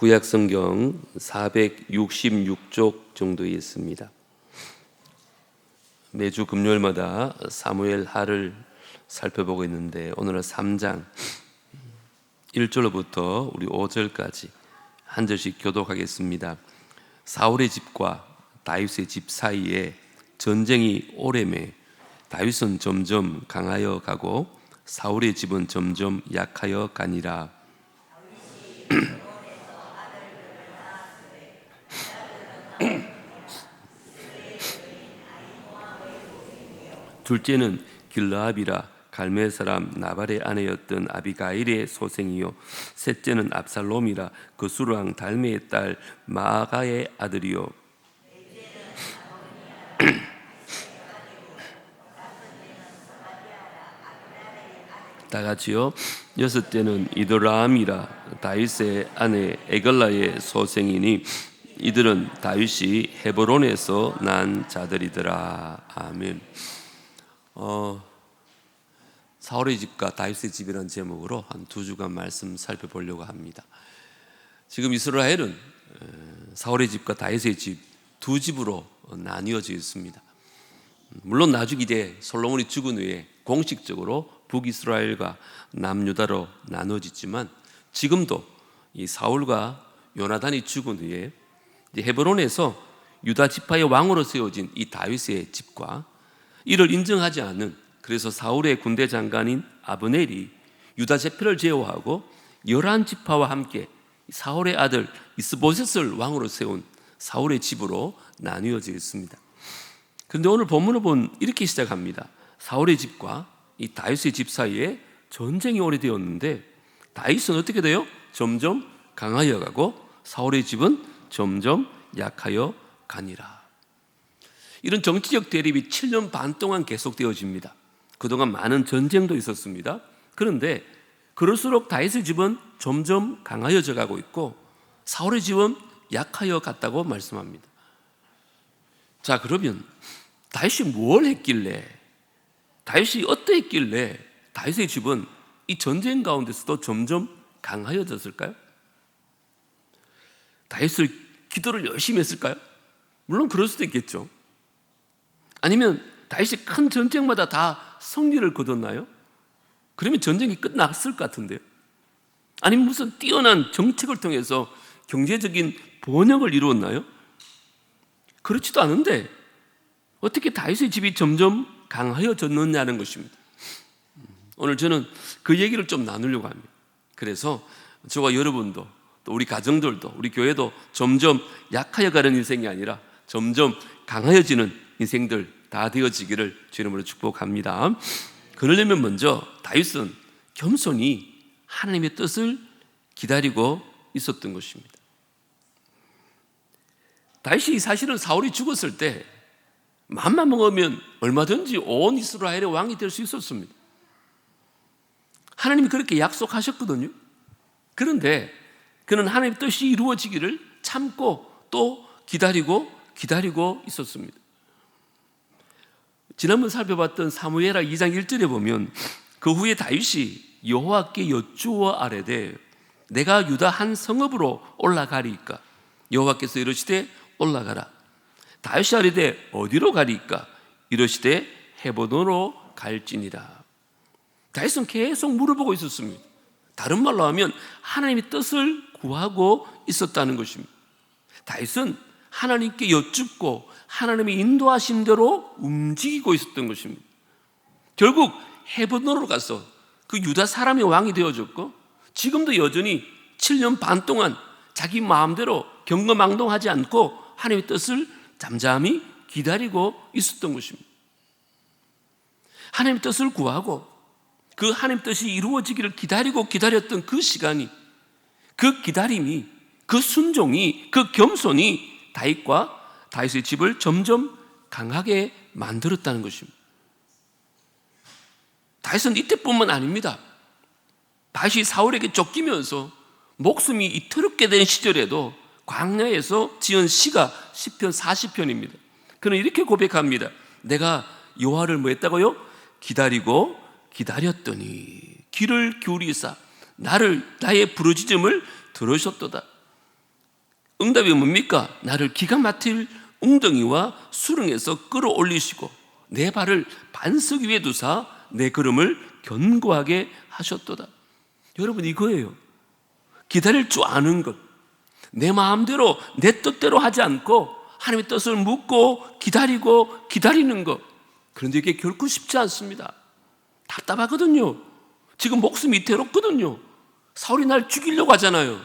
구약 성경 466쪽 정도 있습니다. 매주 금요일마다 사무엘 하를 살펴보고 있는데 오늘은 3장 1절로부터 우리 5절까지 한 절씩 교독하겠습니다. 사울의 집과 다윗의 집 사이에 전쟁이 오래매 다윗은 점점 강하여 가고 사울의 집은 점점 약하여 가니라. 둘째는 길르압이라 갈멜 사람 나발의 아내였던 아비가일의 소생이요, 셋째는 압살롬이라 그수르왕 달메의 딸 마아가의 아들이요, 다같이요, 여섯째는 이도라암이라 다윗의 아내 에글라의 소생이니 이들은 다윗이 헤브론에서 난 자들이더라. 아멘. 사울의 집과 다윗의 집이라는 제목으로 한 2주간 말씀 살펴보려고 합니다. 지금 이스라엘은 사울의 집과 다윗의 집 두 집으로 나뉘어져 있습니다. 물론 나중에 이제 솔로몬이 죽은 후에 공식적으로 북이스라엘과 남유다로 나눠지지만 지금도 이 사울과 요나단이 죽은 후에 헤브론에서 유다 지파의 왕으로 세워진 이 다윗의 집과 이를 인정하지 않는, 그래서 사울의 군대 장관인 아브넬이 유다 제표를 제어하고 11지파와 함께 사울의 아들 이스보셋을 왕으로 세운 사울의 집으로 나뉘어져 있습니다. 그런데 오늘 본문을 보면 이렇게 시작합니다. 사울의 집과 이 다윗의 집 사이에 전쟁이 오래되었는데 다윗은 어떻게 돼요? 점점 강하여 가고 사울의 집은 점점 약하여 가니라. 이런 정치적 대립이 7년 반 동안 계속되어집니다. 그동안 많은 전쟁도 있었습니다. 그런데 그럴수록 다윗의 집은 점점 강하여져 가고 있고 사울의 집은 약하여 갔다고 말씀합니다. 자, 그러면 다윗이 뭘 했길래, 다윗이 어떠했길래 다윗의 집은 이 전쟁 가운데서도 점점 강하여졌을까요? 다윗을 기도를 열심히 했을까요? 물론 그럴 수도 있겠죠. 아니면 다윗이 큰 전쟁마다 다 승리를 거뒀나요? 그러면 전쟁이 끝났을 것 같은데요. 아니면 무슨 뛰어난 정책을 통해서 경제적인 번영을 이루었나요? 그렇지도 않은데 어떻게 다윗의 집이 점점 강하여졌느냐는 것입니다. 오늘 저는 그 얘기를 좀 나누려고 합니다. 그래서 저와 여러분도 또 우리 가정들도 우리 교회도 점점 약하여가는 인생이 아니라 점점 강하여지는 인생들 다 되어지기를 주 이름으로 축복합니다. 그러려면 먼저 다윗은 겸손히 하나님의 뜻을 기다리고 있었던 것입니다. 다윗이 사실은 사울이 죽었을 때 맘만 먹으면 얼마든지 온 이스라엘의 왕이 될 수 있었습니다. 하나님이 그렇게 약속하셨거든요. 그런데 그는 하나님의 뜻이 이루어지기를 참고 또 기다리고 있었습니다. 지난번 살펴봤던 사무엘하 2장 1절에 보면 그 후에 다윗이 여호와께 여쭈어 아뢰되 내가 유다 한 성읍으로 올라가리이까? 여호와께서 이르시되 올라가라. 다윗이 아뢰되 어디로 가리이까? 이르시되 헤브론으로 갈지니라. 다윗은 계속 물어보고 있었습니다. 다른 말로 하면 하나님의 뜻을 구하고 있었다는 것입니다. 다윗은 하나님께 여쭙고 하나님의 인도하신 대로 움직이고 있었던 것입니다. 결국 헤브론으로 가서 그 유다 사람의 왕이 되어졌고 지금도 여전히 7년 반 동안 자기 마음대로 경거망동하지 않고 하나님의 뜻을 잠잠히 기다리고 있었던 것입니다. 하나님의 뜻을 구하고 그 하나님의 뜻이 이루어지기를 기다렸던 그 시간이, 그 기다림이, 그 순종이, 그 겸손이 다윗의 집을 점점 강하게 만들었다는 것입니다. 다윗은 이때뿐만 아닙니다. 다윗이 사울에게 쫓기면서 목숨이 이토록 된 시절에도 광야에서 지은 시가 시편 40편입니다. 그는 이렇게 고백합니다. 내가 여호와를 뭐 했다고요? 기다렸더니 귀를 기울이사 나의 부르짖음을 들으셨도다. 응답이 뭡니까? 나를 기가 막힐 웅덩이와 수렁에서 끌어올리시고 내 발을 반석 위에 두사 내 걸음을 견고하게 하셨도다. 여러분, 이거예요. 기다릴 줄 아는 것. 내 마음대로 내 뜻대로 하지 않고 하나님의 뜻을 묻고 기다리고 기다리는 것. 그런데 이게 결코 쉽지 않습니다. 답답하거든요. 지금 목숨이 위태롭거든요. 사울이 날 죽이려고 하잖아요.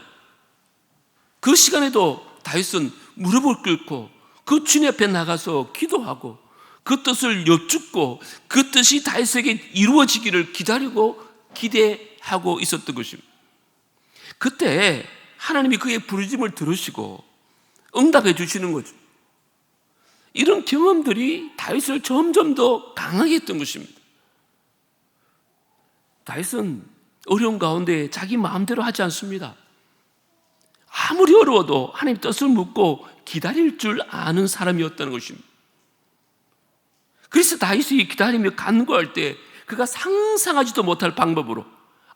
그 시간에도 다윗은 무릎을 꿇고 그 주님 앞에 나가서 기도하고 그 뜻을 여쭙고 그 뜻이 다윗에게 이루어지기를 기다리고 기대하고 있었던 것입니다. 그때 하나님이 그의 부르심을 들으시고 응답해 주시는 거죠. 이런 경험들이 다윗을 점점 더 강하게 했던 것입니다. 다윗은 어려운 가운데 자기 마음대로 하지 않습니다. 아무리 어려워도 하나님 뜻을 묻고 기다릴 줄 아는 사람이었다는 것입니다. 그래서 다윗이 기다리며 간구할 때 그가 상상하지도 못할 방법으로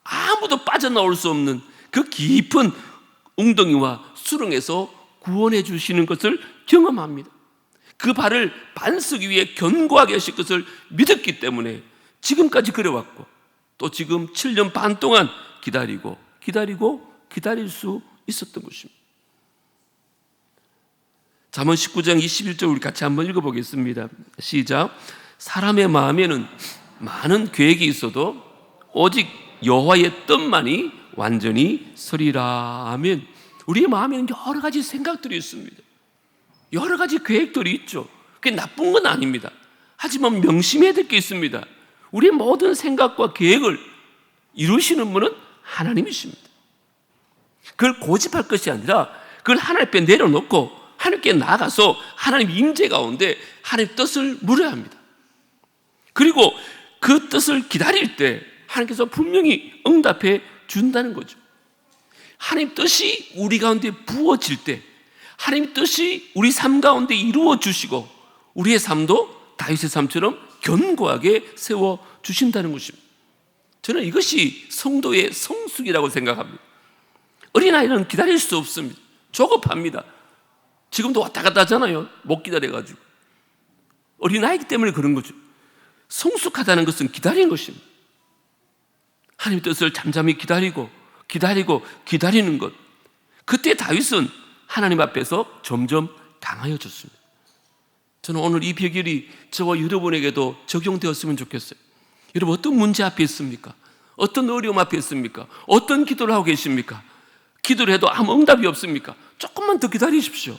아무도 빠져나올 수 없는 그 깊은 웅덩이와 수렁에서 구원해 주시는 것을 경험합니다. 그 발을 반석 위에 견고하게 하실 것을 믿었기 때문에 지금까지 그래왔고 또 지금 7년 반 동안 기다리고 기다릴 수 있었던 것입니다. 잠언 19장 21절 우리 같이 한번 읽어보겠습니다. 시작. 사람의 마음에는 많은 계획이 있어도 오직 여호와의 뜻만이 완전히 서리라. 아멘. 우리의 마음에는 여러 가지 생각들이 있습니다. 여러 가지 계획들이 있죠. 그게 나쁜 건 아닙니다. 하지만 명심해야 될 게 있습니다. 우리의 모든 생각과 계획을 이루시는 분은 하나님이십니다. 그걸 고집할 것이 아니라 그걸 하나님 앞에 내려놓고 하나님께 나아가서 하나님 임재 가운데 하나님 뜻을 물어야 합니다. 그리고 그 뜻을 기다릴 때 하나님께서 분명히 응답해 준다는 거죠. 하나님 뜻이 우리 가운데 부어질 때 하나님 뜻이 우리 삶 가운데 이루어 주시고 우리의 삶도 다윗의 삶처럼 견고하게 세워 주신다는 것입니다. 저는 이것이 성도의 성숙이라고 생각합니다. 어린아이는 기다릴 수 없습니다. 조급합니다. 지금도 왔다 갔다 하잖아요. 못 기다려가지고. 어린아이기 때문에 그런 거죠. 성숙하다는 것은 기다리는 것입니다. 하나님의 뜻을 잠잠히 기다리는 것. 그때 다윗은 하나님 앞에서 점점 강하여졌습니다. 저는 오늘 이 비결이 저와 여러분에게도 적용되었으면 좋겠어요. 여러분, 어떤 문제 앞에 있습니까? 어떤 어려움 앞에 있습니까? 어떤 기도를 하고 계십니까? 기도를 해도 아무 응답이 없습니까? 조금만 더 기다리십시오.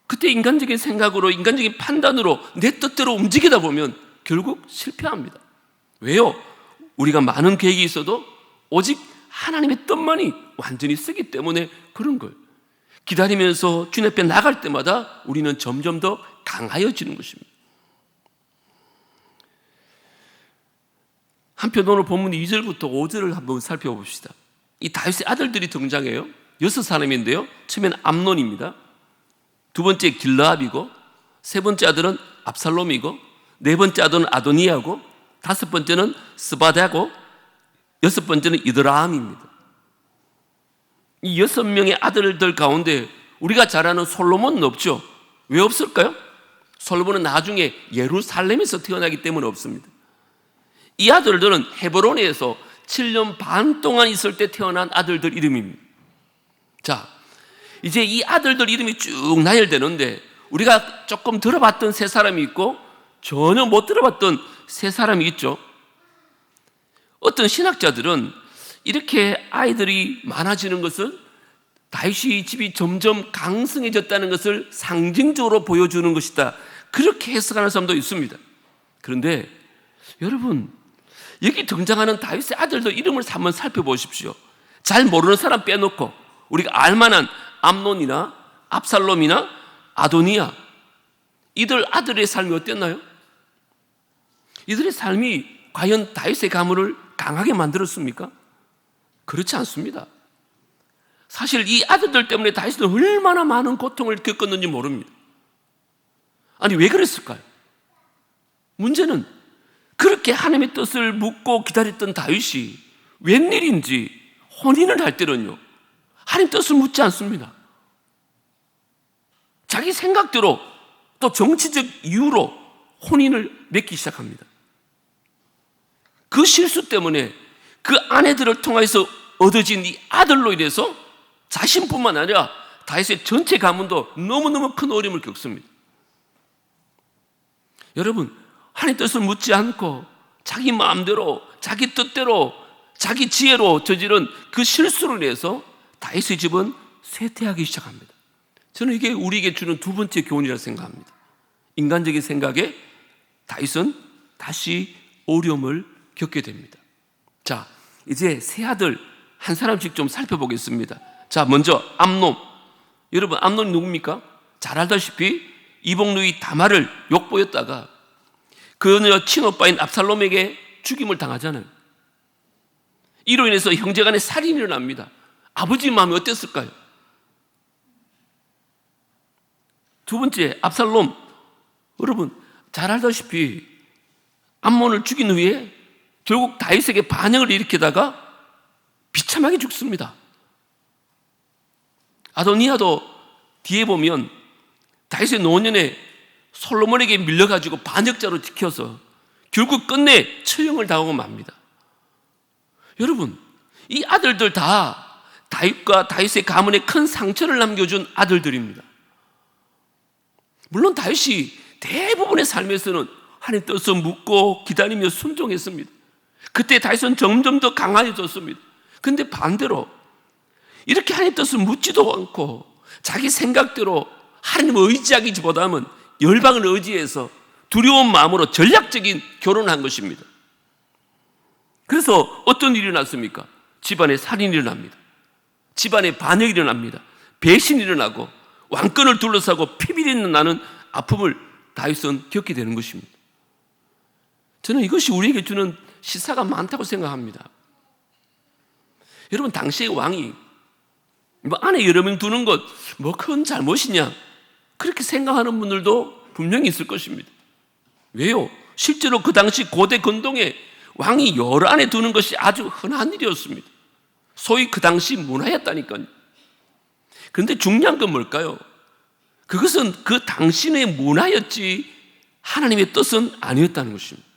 그때 인간적인 생각으로, 인간적인 판단으로 내 뜻대로 움직이다 보면 결국 실패합니다. 왜요? 우리가 많은 계획이 있어도 오직 하나님의 뜻만이 완전히 쓰기 때문에 그런 거예요. 기다리면서 주님 앞에 나갈 때마다 우리는 점점 더 강하여지는 것입니다. 한편 오늘 본문 2절부터 5절을 한번 살펴봅시다. 이 다윗의 아들들이 등장해요. 6사람인데요. 처음에는 암논입니다. 두 번째 길라압이고, 세 번째 아들은 압살롬이고, 네 번째 아들은 아도니아고, 다섯 번째는 스바다고, 여섯 번째는 이드라함입니다. 이 6명의 아들들 가운데 우리가 잘 아는 솔로몬은 없죠. 왜 없을까요? 솔로몬은 나중에 예루살렘에서 태어나기 때문에 없습니다. 이 아들들은 헤브론에서 7년 반 동안 있을 때 태어난 아들들 이름입니다. 자, 이제 이 아들들 이름이 쭉 나열되는데 우리가 조금 들어봤던 세 사람이 있고 전혀 못 들어봤던 세 사람이 있죠. 어떤 신학자들은 이렇게 아이들이 많아지는 것은 다윗이 집이 점점 강성해졌다는 것을 상징적으로 보여주는 것이다, 그렇게 해석하는 사람도 있습니다. 그런데 여러분, 여기 등장하는 다윗의 아들들 이름을 한번 살펴보십시오. 잘 모르는 사람 빼놓고 우리가 알만한 암논이나 압살롬이나 아도니아, 이들 아들의 삶이 어땠나요? 이들의 삶이 과연 다윗의 가문을 강하게 만들었습니까? 그렇지 않습니다. 사실 이 아들들 때문에 다윗은 얼마나 많은 고통을 겪었는지 모릅니다. 아니, 왜 그랬을까요? 문제는 그렇게 하나님의 뜻을 묻고 기다렸던 다윗이 웬일인지 혼인을 할 때는요, 하나님 뜻을 묻지 않습니다. 자기 생각대로 또 정치적 이유로 혼인을 맺기 시작합니다. 그 실수 때문에 그 아내들을 통해서 얻어진 이 아들로 인해서 자신뿐만 아니라 다윗의 전체 가문도 너무너무 큰 어려움을 겪습니다. 여러분, 하나님 뜻을 묻지 않고 자기 마음대로, 자기 뜻대로, 자기 지혜로 저지른 그 실수를 인해서 다윗의 집은 쇠퇴하기 시작합니다. 저는 이게 우리에게 주는 두 번째 교훈이라고 생각합니다. 인간적인 생각에 다윗은 다시 어려움을 겪게 됩니다. 자, 이제 세 아들 한 사람씩 좀 살펴보겠습니다. 자, 먼저 암논. 여러분, 암논이 누굽니까? 잘 알다시피 이복누이 다말을 욕보였다가 그 친오빠인 압살롬에게 죽임을 당하잖아요. 이로 인해서 형제간에 살인이 일어납니다. 아버지 마음이 어땠을까요? 두 번째, 압살롬. 여러분, 잘 알다시피 암몬을 죽인 후에 결국 다윗에게 반역을 일으키다가 비참하게 죽습니다. 아도니아도 뒤에 보면 다윗의 노년에 솔로몬에게 밀려가지고 반역자로 지켜서 결국 끝내 처형을 당하고 맙니다. 여러분, 이 아들들 다 다윗과 다윗의 가문에 큰 상처를 남겨준 아들들입니다. 물론 다윗이 대부분의 삶에서는 하나님 뜻을 묻고 기다리며 순종했습니다. 그때 다윗은 점점 더 강해졌습니다. 그런데 반대로 이렇게 하나님 뜻을 묻지도 않고 자기 생각대로 하나님을 의지하기보다는 열방을 의지해서 두려운 마음으로 전략적인 결혼을 한 것입니다. 그래서 어떤 일이 일어났습니까? 집안에 살인이 일어납니다. 집안에 반역이 일어납니다. 배신이 일어나고 왕권을 둘러싸고 피비린내 나는 아픔을 다윗은 겪게 되는 것입니다. 저는 이것이 우리에게 주는 시사가 많다고 생각합니다. 여러분, 당시의 왕이 아내 여러 명 두는 것 큰 잘못이냐, 그렇게 생각하는 분들도 분명히 있을 것입니다. 왜요? 실제로 그 당시 고대 근동에 왕이 여러 아내 두는 것이 아주 흔한 일이었습니다. 소위 그 당시 문화였다니까요. 그런데 중요한 건 뭘까요? 그것은 그 당신의 문화였지 하나님의 뜻은 아니었다는 것입니다.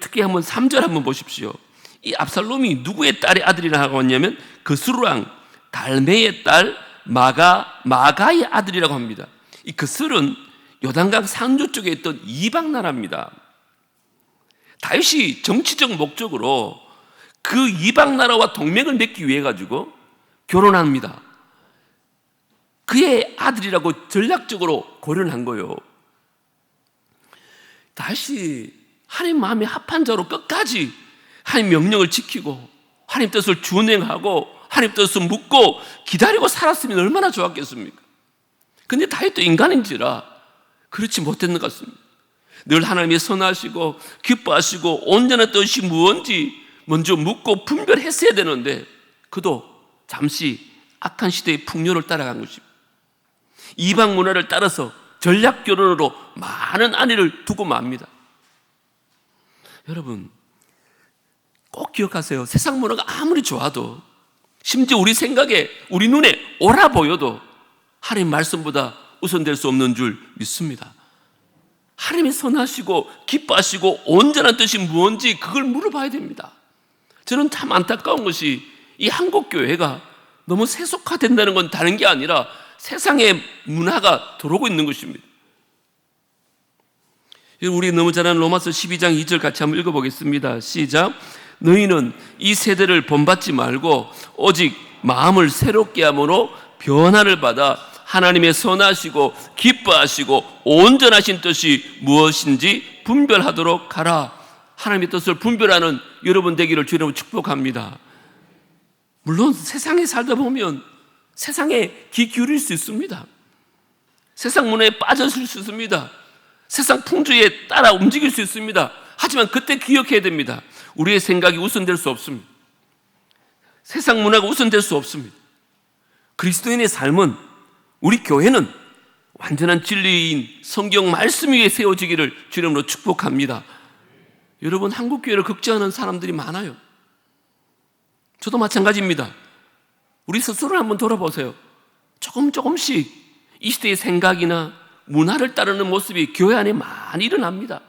특히 한번 3절 한번 보십시오. 이 압살롬이 누구의 딸의 아들이라고 하냐면 그스루왕 달메의 딸 마가의 아들이라고 합니다. 이 그슬은 요단강 산주 쪽에 있던 이방 나라입니다. 다윗이 정치적 목적으로 그 이방 나라와 동맹을 맺기 위해 가지고 결혼합니다. 그의 아들이라고 전략적으로 고려를 한 거예요. 다윗이 하나님 마음에 합한 자로 끝까지 하나님 명령을 지키고 하나님 뜻을 준행하고 하나님 뜻을 묻고 기다리고 살았으면 얼마나 좋았겠습니까? 근데 다윗도 인간인지라 그렇지 못했는 것 같습니다. 늘 하나님이 선하시고 기뻐하시고 온전한 뜻이 무엇인지 먼저 묻고 분별했어야 되는데 그도 잠시 악한 시대의 풍요를 따라간 것입니다. 이방 문화를 따라서 전략 결혼으로 많은 아내를 두고 맙니다. 여러분, 꼭 기억하세요. 세상 문화가 아무리 좋아도 심지어 우리 생각에 우리 눈에 옳아 보여도 하나님 말씀보다 우선될 수 없는 줄 믿습니다. 하나님이 선하시고 기뻐하시고 온전한 뜻이 무엇인지 그걸 물어봐야 됩니다. 저는 참 안타까운 것이 이 한국교회가 너무 세속화된다는 건 다른 게 아니라 세상의 문화가 들어오고 있는 것입니다. 우리 너무 잘 아는 로마서 12장 2절 같이 한번 읽어보겠습니다. 시작. 너희는 이 세대를 본받지 말고 오직 마음을 새롭게 함으로 변화를 받아 하나님의 선하시고 기뻐하시고 온전하신 뜻이 무엇인지 분별하도록 하라. 하나님의 뜻을 분별하는 여러분 되기를 주님으로 축복합니다. 물론 세상에 살다 보면 세상에 귀 기울일 수 있습니다. 세상 문화에 빠졌을 수 있습니다. 세상 풍조에 따라 움직일 수 있습니다. 하지만 그때 기억해야 됩니다. 우리의 생각이 우선될 수 없습니다. 세상 문화가 우선될 수 없습니다. 그리스도인의 삶은, 우리 교회는 완전한 진리인 성경 말씀 위에 세워지기를 주님으로 축복합니다. 여러분, 한국교회를 걱정하는 사람들이 많아요. 저도 마찬가지입니다. 우리 스스로를 한번 돌아보세요. 조금씩 이 시대의 생각이나 문화를 따르는 모습이 교회 안에 많이 일어납니다.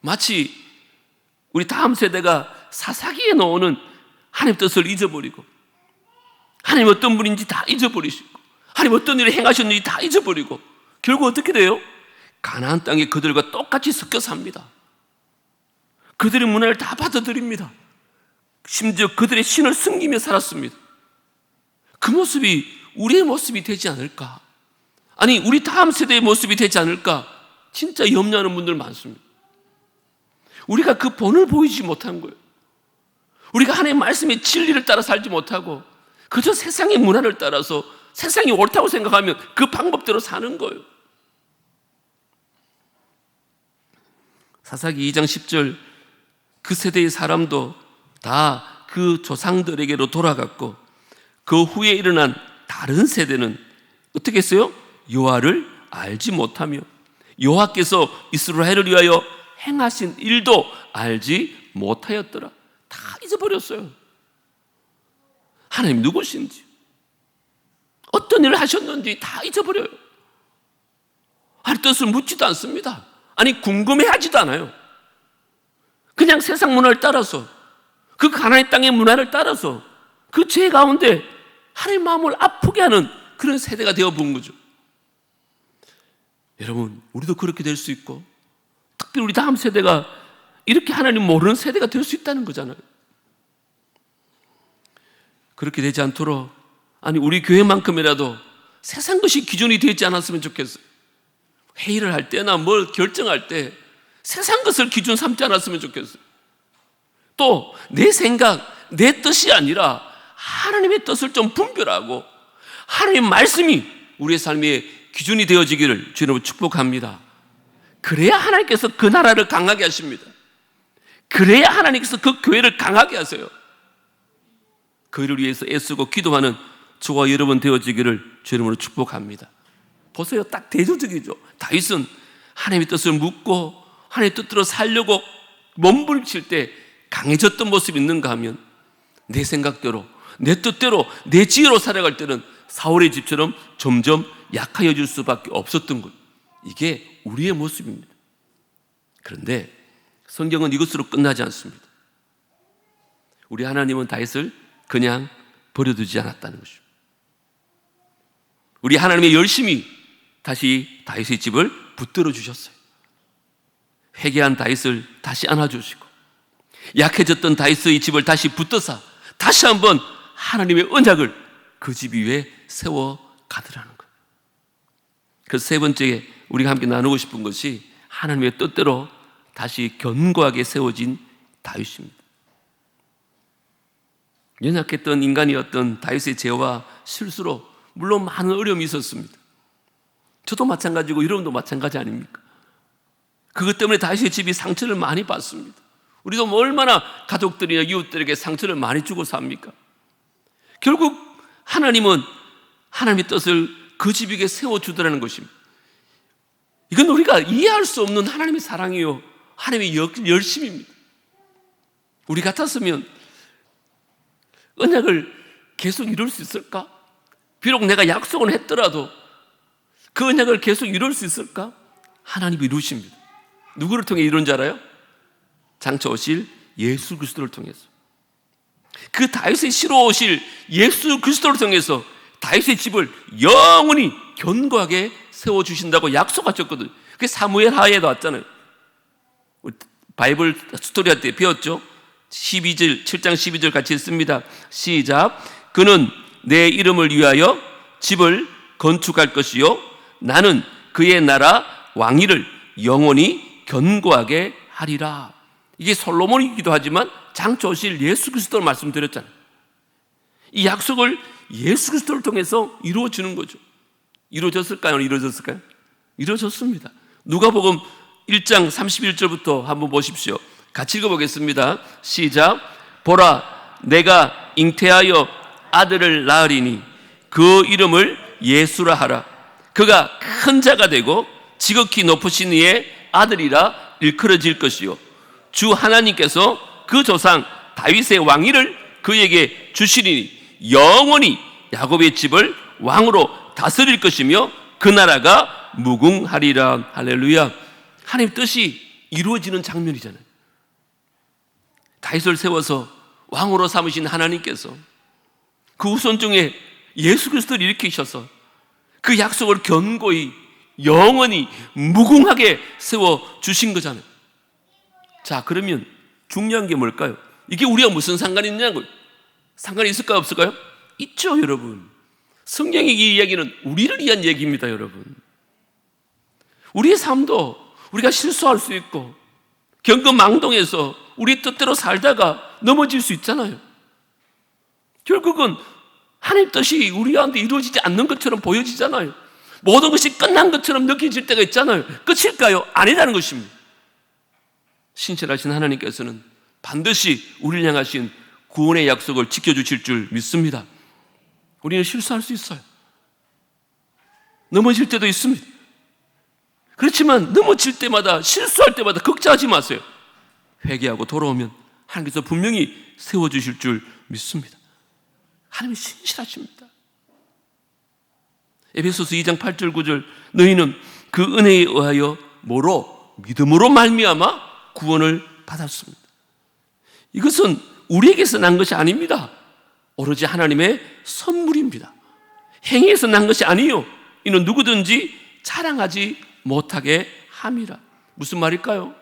마치 우리 다음 세대가 사사기에 나오는 하나님 뜻을 잊어버리고, 하나님 어떤 분인지 다 잊어버리시고, 하나님 어떤 일을 행하셨는지 다 잊어버리고, 결국 어떻게 돼요? 가나안 땅에 그들과 똑같이 섞여 삽니다. 그들의 문화를 다 받아들입니다. 심지어 그들의 신을 숨기며 살았습니다. 그 모습이 우리의 모습이 되지 않을까? 아니, 우리 다음 세대의 모습이 되지 않을까? 진짜 염려하는 분들 많습니다. 우리가 그 본을 보이지 못한 거예요. 우리가 하나님의 말씀의 진리를 따라 살지 못하고 그저 세상의 문화를 따라서 세상이 옳다고 생각하면 그 방법대로 사는 거예요. 사사기 2장 10절, 그 세대의 사람도 다 그 조상들에게로 돌아갔고, 그 후에 일어난 다른 세대는 어떻게 했어요? 여호와를 알지 못하며 여호와께서 이스라엘을 위하여 행하신 일도 알지 못하였더라. 다 잊어버렸어요. 하나님 누구신지, 어떤 일을 하셨는지 다 잊어버려요. 하나님 뜻을 묻지도 않습니다. 아니, 궁금해하지도 않아요. 그냥 세상 문화를 따라서, 그 가나안 땅의 문화를 따라서 그 죄 가운데 하나님 마음을 아프게 하는 그런 세대가 되어본 거죠. 여러분, 우리도 그렇게 될 수 있고, 특별히 우리 다음 세대가 이렇게 하나님 모르는 세대가 될 수 있다는 거잖아요. 그렇게 되지 않도록, 아니, 우리 교회만큼이라도 세상 것이 기준이 되지 않았으면 좋겠어요. 회의를 할 때나 뭘 결정할 때 세상 것을 기준 삼지 않았으면 좋겠어요. 또 내 생각, 내 뜻이 아니라 하나님의 뜻을 좀 분별하고 하나님의 말씀이 우리의 삶의 기준이 되어지기를 주님으로 축복합니다. 그래야 하나님께서 그 나라를 강하게 하십니다. 그래야 하나님께서 그 교회를 강하게 하세요. 그 일을 위해서 애쓰고 기도하는 저와 여러분 되어지기를 주님으로 축복합니다. 보세요, 딱 대조적이죠. 다윗은 하나님의 뜻을 묻고 하나님의 뜻대로 살려고 몸부림칠 때 강해졌던 모습이 있는가 하면, 내 생각대로, 내 뜻대로, 내 지혜로 살아갈 때는 사울의 집처럼 점점 약해질 수밖에 없었던 것. 이게 우리의 모습입니다. 그런데 성경은 이것으로 끝나지 않습니다. 우리 하나님은 다윗을 그냥 버려두지 않았다는 것입니다. 우리 하나님의 열심히 다시 다윗의 집을 붙들어 주셨어요. 회개한 다윗을 다시 안아주시고, 약해졌던 다윗의 집을 다시 붙드사 다시 한번 하나님의 언약을 그 집 위에 세워 가더라는 거예요. 그 세 번째 우리가 함께 나누고 싶은 것이 하나님의 뜻대로 다시 견고하게 세워진 다윗입니다. 연약했던 인간이었던 다윗의 죄와 실수로 물론 많은 어려움이 있었습니다. 저도 마찬가지고 여러분도 마찬가지 아닙니까? 그것 때문에 다윗의 집이 상처를 많이 받습니다. 우리도 얼마나 가족들이나 이웃들에게 상처를 많이 주고 삽니까? 결국 하나님은 하나님의 뜻을 그 집에게 세워주더라는 것입니다. 이건 우리가 이해할 수 없는 하나님의 사랑이요, 하나님의 열심입니다. 우리 같았으면 언약을 계속 이룰 수 있을까? 비록 내가 약속은 했더라도 그 언약을 계속 이룰 수 있을까? 하나님이 이루십니다. 누구를 통해 이룬 줄 알아요? 장차 오실 예수 그리스도를 통해서. 그 다윗의 씨로 오실 예수 그리스도를 통해서 다윗의 집을 영원히 견고하게 세워주신다고 약속하셨거든요. 그게 사무엘 하에도 왔잖아요. 바이블 스토리 할 때 배웠죠? 7장 12절 같이 읽습니다. 시작. 그는 내 이름을 위하여 집을 건축할 것이요, 나는 그의 나라 왕위를 영원히 견고하게 하리라. 이게 솔로몬이기도 하지만 장차 오실 예수 그리스도를 말씀드렸잖아요. 이 약속을 예수 그리스도를 통해서 이루어지는 거죠. 이루어졌을까요? 이루어졌을까요? 이루어졌습니다. 누가복음 1장 31절부터 한번 보십시오. 같이 읽어보겠습니다. 시작. 보라, 내가 잉태하여 아들을 낳으리니 그 이름을 예수라 하라. 그가 큰 자가 되고 지극히 높으신 이의 아들이라 일컬어질 것이요, 주 하나님께서 그 조상 다윗의 왕위를 그에게 주시리니 영원히 야곱의 집을 왕으로 다스릴 것이며 그 나라가 무궁하리라. 할렐루야. 하나님 뜻이 이루어지는 장면이잖아요. 다윗을 세워서 왕으로 삼으신 하나님께서 그 후손 중에 예수 그리스도를 일으키셔서 그 약속을 견고히 영원히 무궁하게 세워주신 거잖아요. 자, 그러면 중요한 게 뭘까요? 이게 우리가 무슨 상관이 있냐고요? 상관이 있을까요? 없을까요? 있죠, 여러분. 성경의 이 이야기는 우리를 위한 얘기입니다, 여러분. 우리의 삶도 우리가 실수할 수 있고 경거망동해서 우리 뜻대로 살다가 넘어질 수 있잖아요. 결국은 하나님 뜻이 우리한테 이루어지지 않는 것처럼 보여지잖아요. 모든 것이 끝난 것처럼 느껴질 때가 있잖아요. 끝일까요? 아니라는 것입니다. 신실하신 하나님께서는 반드시 우리를 향하신 구원의 약속을 지켜주실 줄 믿습니다. 우리는 실수할 수 있어요. 넘어질 때도 있습니다. 그렇지만 넘어질 때마다, 실수할 때마다 걱정하지 마세요. 회개하고 돌아오면 하나님께서 분명히 세워주실 줄 믿습니다. 하나님이 신실하십니다. 에베소서 2장 8절 9절 너희는 그 은혜에 의하여 뭐로? 믿음으로 말미암아 구원을 받았습니다. 이것은 우리에게서 난 것이 아닙니다. 오로지 하나님의 선물입니다. 행위에서 난 것이 아니요 이는 누구든지 자랑하지 못하게 함이라. 무슨 말일까요?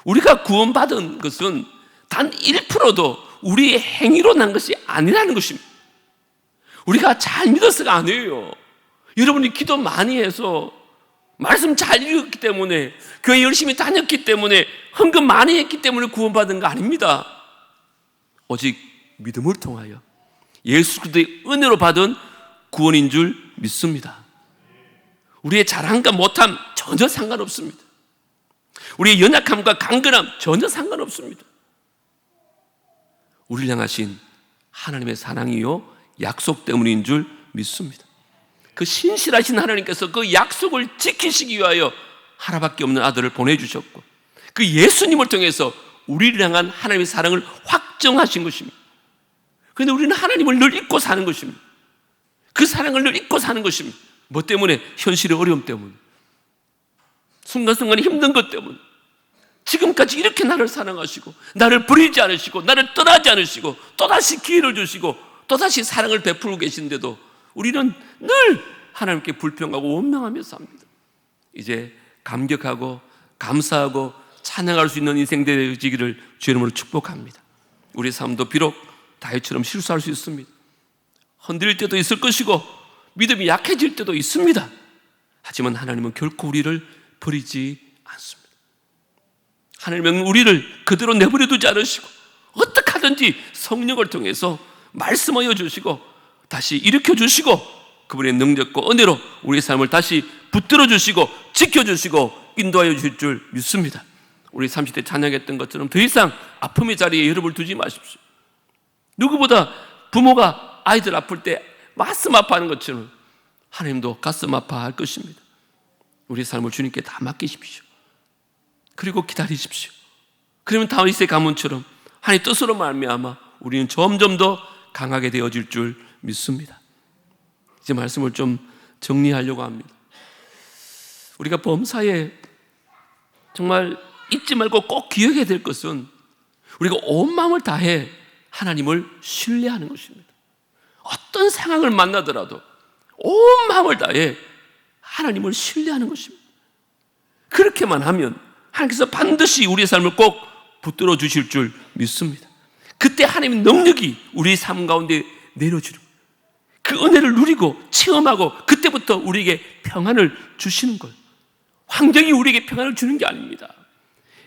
우리가 구원받은 것은 단 1%도 우리의 행위로 난 것이 아니라는 것입니다. 우리가 잘 믿어서가 아니에요. 여러분이 기도 많이 해서 말씀 잘 읽었기 때문에 교회 열심히 다녔기 때문에 헌금 많이 했기 때문에 구원받은 거 아닙니다. 오직 믿음을 통하여 예수 그리스도의 은혜로 받은 구원인 줄 믿습니다. 우리의 잘함과 못함 전혀 상관없습니다. 우리의 연약함과 강건함 전혀 상관없습니다. 우리를 향하신 하나님의 사랑이요 약속 때문인 줄 믿습니다. 그 신실하신 하나님께서 그 약속을 지키시기 위하여 하나밖에 없는 아들을 보내주셨고 그 예수님을 통해서 우리를 향한 하나님의 사랑을 확정하신 것입니다. 그런데 우리는 하나님을 늘 잊고 사는 것입니다. 그 사랑을 늘 잊고 사는 것입니다. 뭐 때문에? 현실의 어려움 때문에, 순간순간 힘든 것 때문에. 지금까지 이렇게 나를 사랑하시고 나를 버리지 않으시고 나를 떠나지 않으시고 또다시 기회를 주시고 또다시 사랑을 베풀고 계신데도 우리는 늘 하나님께 불평하고 원망하며 삽니다. 이제 감격하고 감사하고 찬양할 수 있는 인생 되어지기를 주의 이름으로 축복합니다. 우리 삶도 비록 다윗처럼 실수할 수 있습니다. 흔들릴 때도 있을 것이고 믿음이 약해질 때도 있습니다. 하지만 하나님은 결코 우리를 버리지 않습니다. 하나님은 우리를 그대로 내버려 두지 않으시고 어떻게 하든지 성령을 통해서 말씀하여 주시고 다시 일으켜 주시고 그분의 능력과 은혜로 우리의 삶을 다시 붙들어 주시고 지켜주시고 인도하여 주실 줄 믿습니다. 우리 30대 찬양했던 것처럼 더 이상 아픔의 자리에 여러분을 두지 마십시오. 누구보다 부모가 아이들 아플 때 가슴 아파하는 것처럼 하나님도 가슴 아파할 것입니다. 우리의 삶을 주님께 다 맡기십시오. 그리고 기다리십시오. 그러면 다윗의 가문처럼 하나님 뜻으로 말미암아 우리는 점점 더 강하게 되어질 줄 믿습니다. 이제 말씀을 좀 정리하려고 합니다. 우리가 범사에 정말 잊지 말고 꼭 기억해야 될 것은 우리가 온 마음을 다해 하나님을 신뢰하는 것입니다. 어떤 상황을 만나더라도 온 마음을 다해 하나님을 신뢰하는 것입니다. 그렇게만 하면 하나님께서 반드시 우리의 삶을 꼭 붙들어 주실 줄 믿습니다. 그때 하나님의 능력이 우리의 삶 가운데 내려주는 거예요. 그 은혜를 누리고 체험하고 그때부터 우리에게 평안을 주시는 거예요. 환경이 우리에게 평안을 주는 게 아닙니다.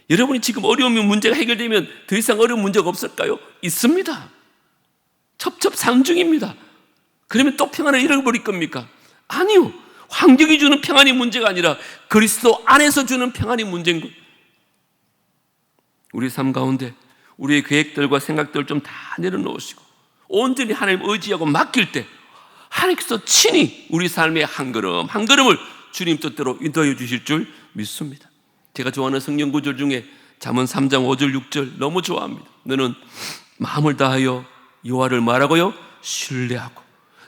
여러분이 지금 어려움이 문제가 해결되면 더 이상 어려운 문제가 없을까요? 있습니다. 첩첩산중입니다. 그러면 또 평안을 잃어버릴 겁니까? 아니요. 환경이 주는 평안이 문제가 아니라 그리스도 안에서 주는 평안이 문제인 거예요. 우리 삶 가운데 우리의 계획들과 생각들을 좀 다 내려놓으시고 온전히 하나님 의지하고 맡길 때 하나님께서 친히 우리 삶의 한 걸음 한 걸음을 주님 뜻대로 인도해 주실 줄 믿습니다. 제가 좋아하는 성경 구절 중에 잠언 3장 5절 6절 너무 좋아합니다. 너는 마음을 다하여 여호와를 말하고요 신뢰하고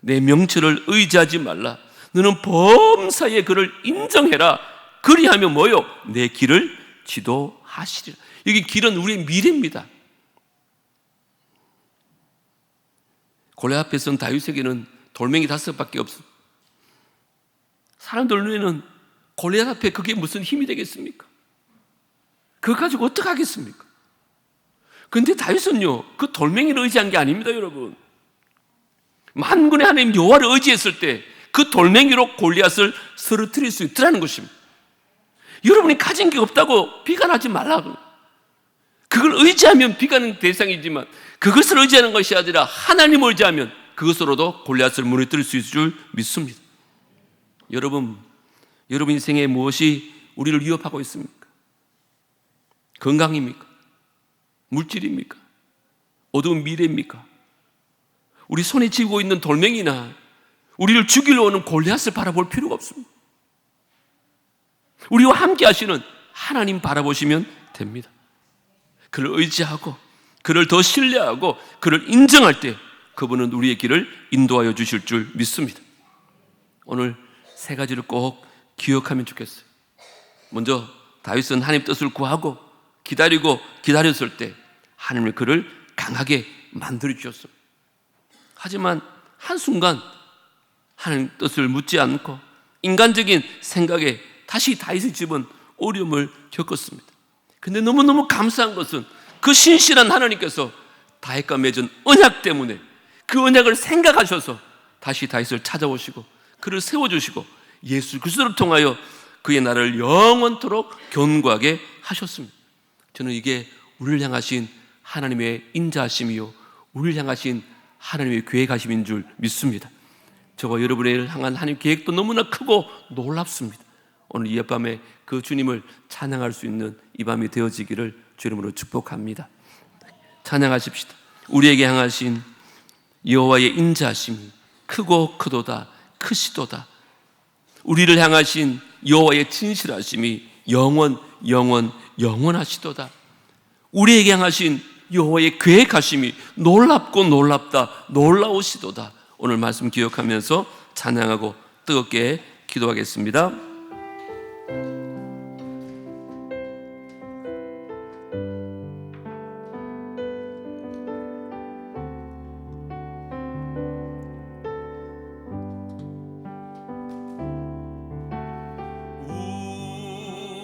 내 명철을 의지하지 말라. 너는 범사에 그를 인정해라. 그리하면 뭐요? 내 길을 지도하시리라. 여기 길은 우리의 미래입니다. 골리앗 앞에서는 다윗에게는 돌멩이 5밖에 없습니다. 사람들 눈에는 골리앗 앞에 그게 무슨 힘이 되겠습니까? 그거 가지고 어떻게 하겠습니까? 그런데 다윗은요, 그 돌멩이를 의지한 게 아닙니다, 여러분. 만군의 하나님 여호와를 의지했을 때 그 돌멩이로 골리앗을 쓰러뜨릴 수 있더라는 것입니다. 여러분이 가진 게 없다고 비관하지 말라고. 그걸 의지하면 비관의 대상이지만 그것을 의지하는 것이 아니라 하나님을 의지하면 그것으로도 골리앗을 무너뜨릴 수 있을 줄 믿습니다. 여러분 인생에 무엇이 우리를 위협하고 있습니까? 건강입니까? 물질입니까? 어두운 미래입니까? 우리 손에 쥐고 있는 돌멩이나 우리를 죽이려 오는 골리앗을 바라볼 필요가 없습니다. 우리와 함께 하시는 하나님 바라보시면 됩니다. 그를 의지하고 그를 더 신뢰하고 그를 인정할 때 그분은 우리의 길을 인도하여 주실 줄 믿습니다. 오늘 3가지를 꼭 기억하면 좋겠어요. 먼저 다윗은 하나님 뜻을 구하고 기다렸을 때 하나님은 그를 강하게 만들어 주셨습니다. 하지만 한순간 하나님 뜻을 묻지 않고 인간적인 생각에 다시 다윗의 집은 어려움을 겪었습니다. 그런데 너무너무 감사한 것은 그 신실한 하나님께서 다윗과 맺은 언약 때문에 그 언약을 생각하셔서 다시 다윗을 찾아오시고 그를 세워주시고 예수 그리스도를 통하여 그의 나라를 영원토록 견고하게 하셨습니다. 저는 이게 우리를 향하신 하나님의 인자하심이요 우리를 향하신 하나님의 계획하심인 줄 믿습니다. 저와 여러분을 향한 하나님 계획도 너무나 크고 놀랍습니다. 오늘 이 밤에 그 주님을 찬양할 수 있는 이 밤이 되어지기를 주 이름으로 축복합니다. 찬양하십시다. 우리에게 향하신 여호와의 인자하심이 크고 크도다 크시도다. 우리를 향하신 여호와의 진실하심이 영원하시도다. 우리에게 향하신 여호와의 계획하심이 놀랍고 놀랍다 놀라우시도다. 오늘 말씀 기억하면서 찬양하고 뜨겁게 기도하겠습니다.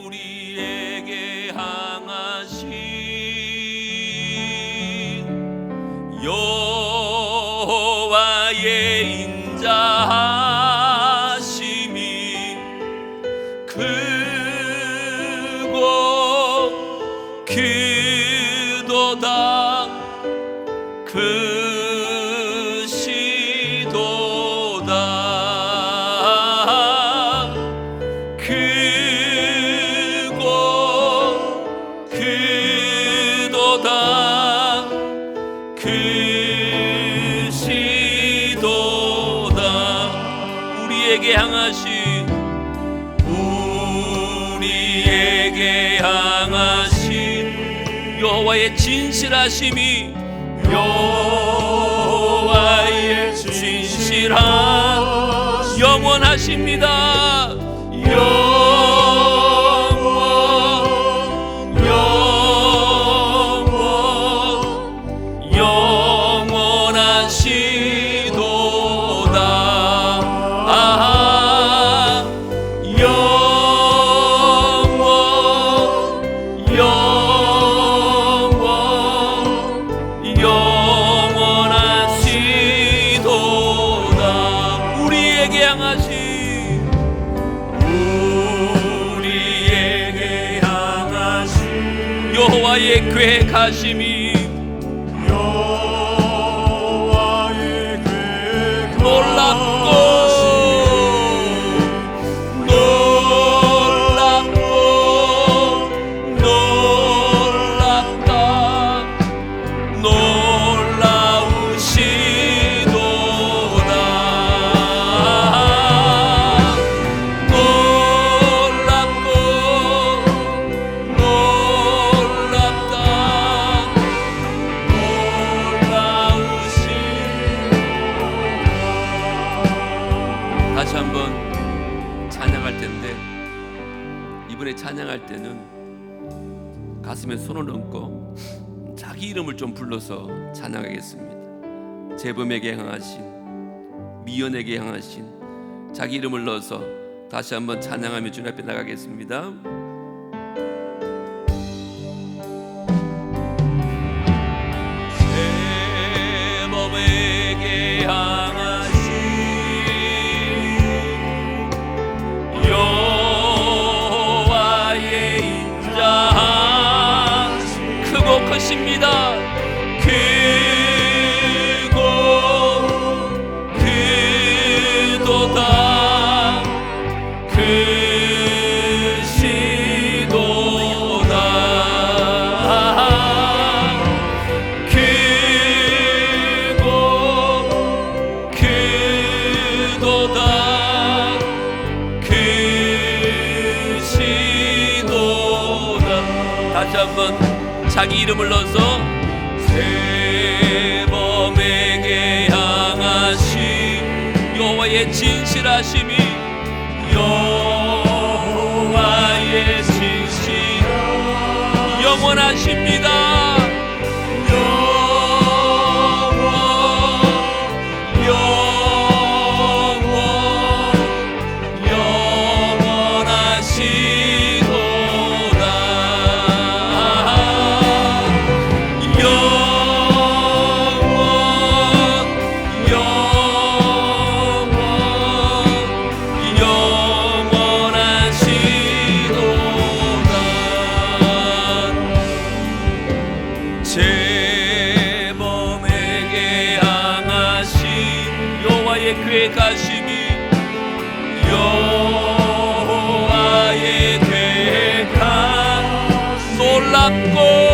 우리에게 향하신 여호와의 인자하심이 크고 크도다 크시도다 크고 크도다 크시도다. 우리에게 향하신 여호와의 진실하심이 여호와의 진실한 영원하십니다. 여호와의 계획하심이 놀랍고 우리 찬양할 때는 가슴에 손을 얹고 자기 이름을 좀 불러서 찬양하겠습니다. 재범에게 향하신, 미연에게 향하신 자기 이름을 넣어서 다시 한번 찬양하며 주님 앞에 나가겠습니다. 재범에게 향하신 여호와의 인자함 크고 크십니다. 다시 한번 자기 이름을 넣어서 재범에게 향하신 여호와의 진실하심이, 여호와의 진실 영원하십니다. 재범에게 향하신 여호와의 계획하심이, 여호와의 계획한 놀랍고